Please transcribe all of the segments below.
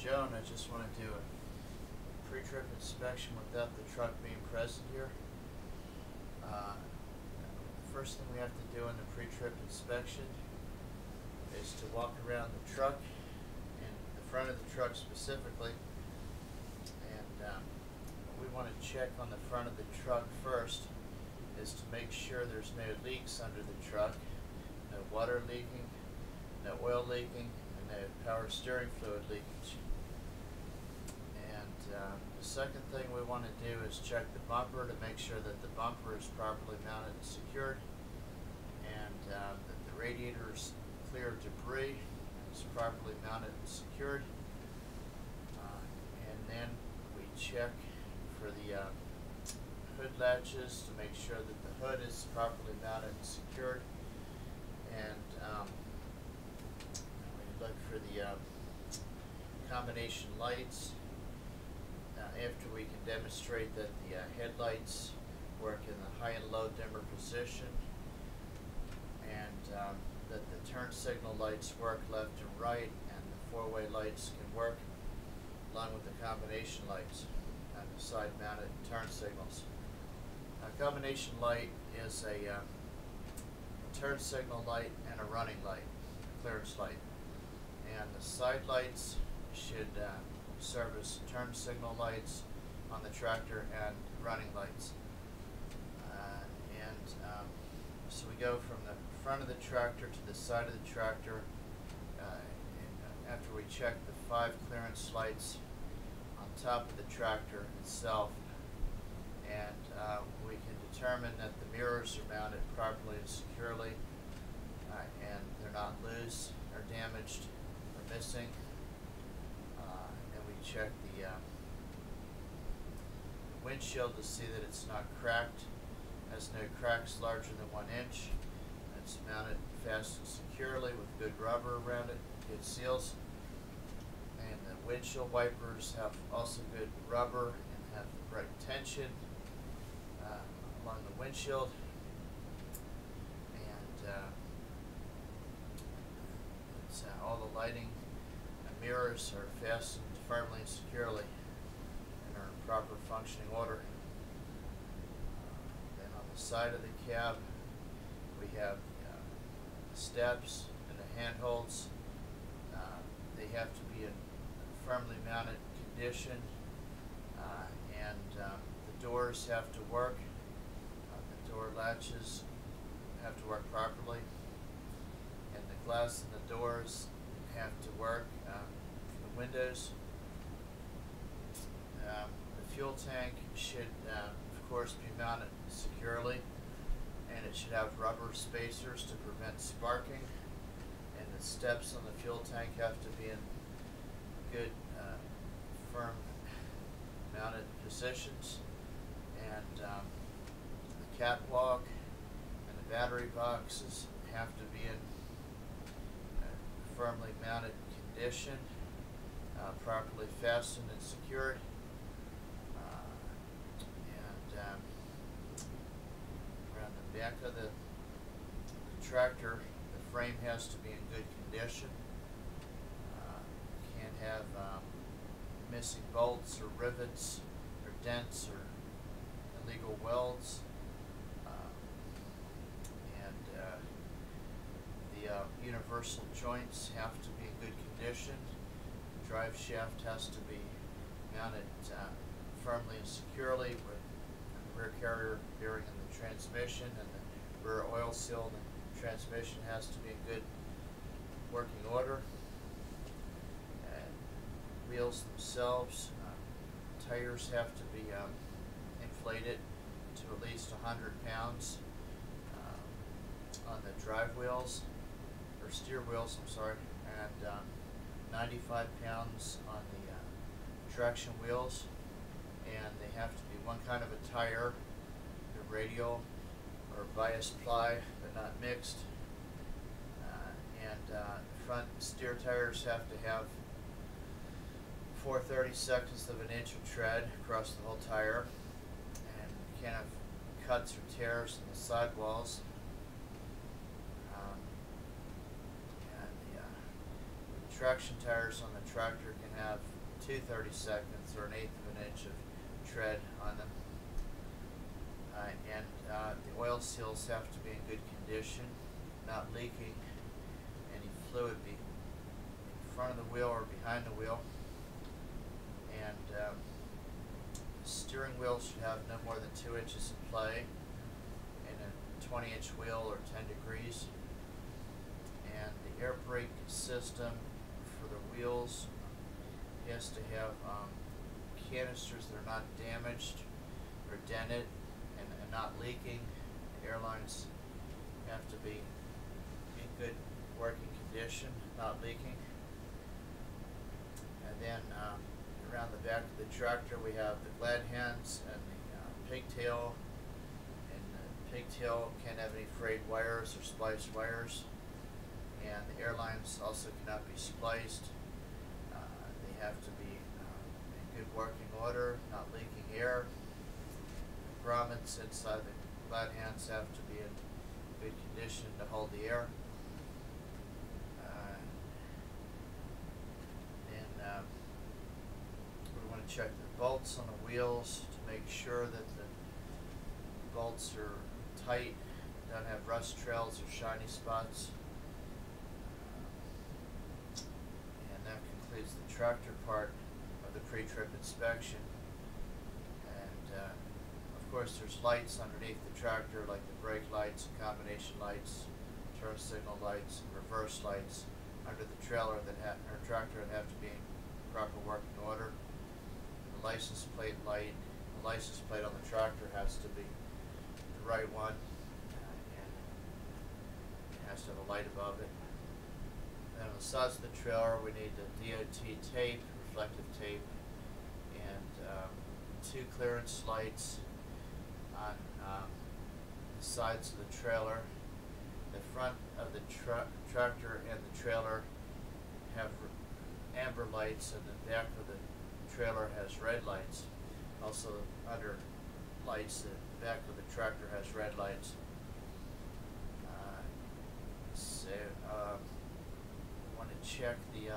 Joe, and I just want to do a pre-trip inspection without the truck being present here. The first thing we have to do in the pre-trip inspection is to walk around the truck, in the front of the truck specifically, and what we want to check on the front of the truck first is to make sure there's no leaks under the truck, no water leaking, no oil leaking, and no power steering fluid leakage. And the second thing we want to do is check the bumper to make sure that the bumper is properly mounted and secured, and that the radiator is clear of debris, is properly mounted and secured. And then we check for the hood latches to make sure that the hood is properly mounted and secured. And we look for the combination lights. After we can demonstrate that the headlights work in the high and low dimmer position, and that the turn signal lights work left and right, and the four-way lights can work along with the combination lights and the side-mounted turn signals. A combination light is a turn signal light and a running light, a clearance light, and the side lights should serve as turn signal lights on the tractor and running lights. So we go from the front of the tractor to the side of the tractor, and after we check the 5 clearance lights on top of the tractor itself, and we can determine that the mirrors are mounted properly and securely, and they're not loose or damaged or missing. And we check the windshield to see that it's not cracked, has no cracks larger than 1 inch. It's mounted fast and securely with good rubber around it, good seals. And the windshield wipers have also good rubber and have the right tension along the windshield. And all the lighting and mirrors are fastened firmly and securely and are in proper functioning order. Then on the side of the cab, we have the steps and the handholds. They have to be in firmly mounted condition, and the doors have to work. The door latches have to work properly, and the glass in the doors have to work for the windows. The fuel tank should, of course, be mounted securely, and it should have rubber spacers to prevent sparking, and the steps on the fuel tank have to be in good, firm mounted positions, and the catwalk and the battery boxes have to be in firmly mounted condition, properly fastened and secured. Around the back of the tractor, the frame has to be in good condition. Can't have missing bolts or rivets or dents or illegal welds. The universal joints have to be in good condition. The drive shaft has to be mounted firmly and securely with the rear carrier bearing in the transmission, and the rear oil seal in the transmission has to be in good working order. Wheels themselves, tires have to be inflated to at least 100 pounds on the drive wheels, or steer wheels, I'm sorry, and 95 pounds on the traction wheels, and they have to be one kind of a tire, the radial or bias ply, but not mixed. Front steer tires have to have 4/32 of an inch of tread across the whole tire, and you can't have cuts or tears in the sidewalls. traction tires on the tractor can have 2/32 or 1/8 of an inch of tread on them. And the oil seals have to be in good condition, not leaking any fluid in front of the wheel or behind the wheel. And the steering wheel should have no more than 2 inches of play in a 20-inch wheel or 10 degrees. And the air brake system for the wheels has to have canisters that are not damaged or dented and not leaking. The airlines have to be in good working condition, not leaking. And then around the back of the tractor we have the glad hands and the pigtail. And the pigtail can't have any frayed wires or spliced wires. And the airlines also cannot be spliced. They have to be in good working order, not leaking air. The grommets inside the glad hands have to be in good condition to hold the air. We want to check the bolts on the wheels to make sure that the bolts are tight, don't have rust trails or shiny spots. And that concludes the tractor part of the pre-trip inspection. And of course there's lights underneath the tractor like the brake lights, combination lights, turn signal lights, and reverse lights under the trailer or tractor that have to be in proper working order. The license plate light, the license plate on the tractor has to be the right one, and it has to have a light above it. Then on the sides of the trailer we need the DOT tape, reflective tape, and 2 clearance lights on the sides of the trailer. The front of the tractor and the trailer have amber lights, and the back of the trailer has red lights. Also under lights, the back of the tractor has red lights. Want to check the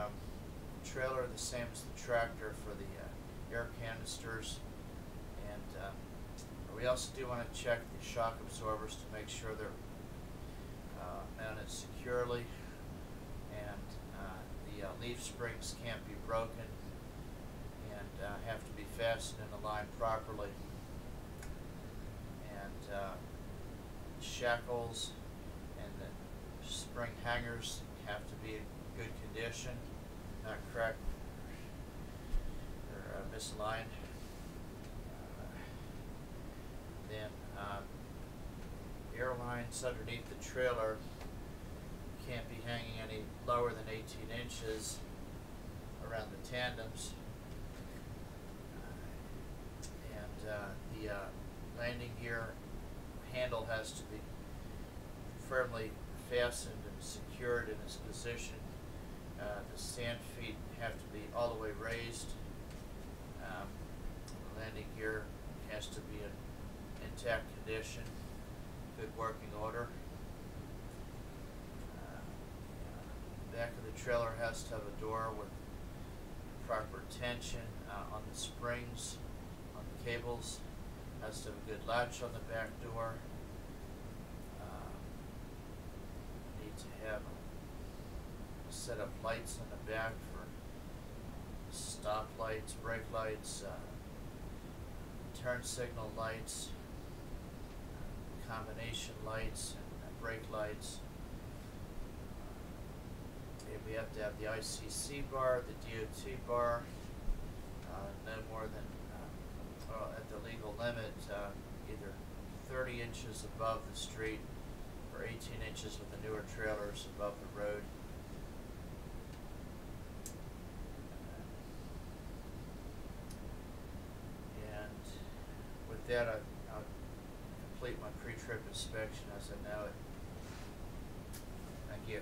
trailer the same as the tractor for the air canisters, and we also do want to check the shock absorbers to make sure they're mounted securely, and the leaf springs can't be broken and have to be fastened in a line properly. And shackles and the spring hangers have to be in good condition, not cracked or misaligned. Then air lines underneath the trailer can't be hanging any lower than 18 inches around the tandems. And the landing gear handle has to be firmly fastened and secured in its position. The stand feet have to be all the way raised. The landing gear has to be in intact condition, good working order. The back of the trailer has to have a door with proper tension on the springs, on the cables. Has to have a good latch on the back door. Need to have a set of lights on the back for stop lights, brake lights, turn signal lights, combination lights, and brake lights. And we have to have the ICC bar, the DOT bar, no more than, at the legal limit, either 30 inches above the street or 18 inches with the newer trailers above the road. And with that, I'll complete my pre-trip inspection as I know it. Thank you.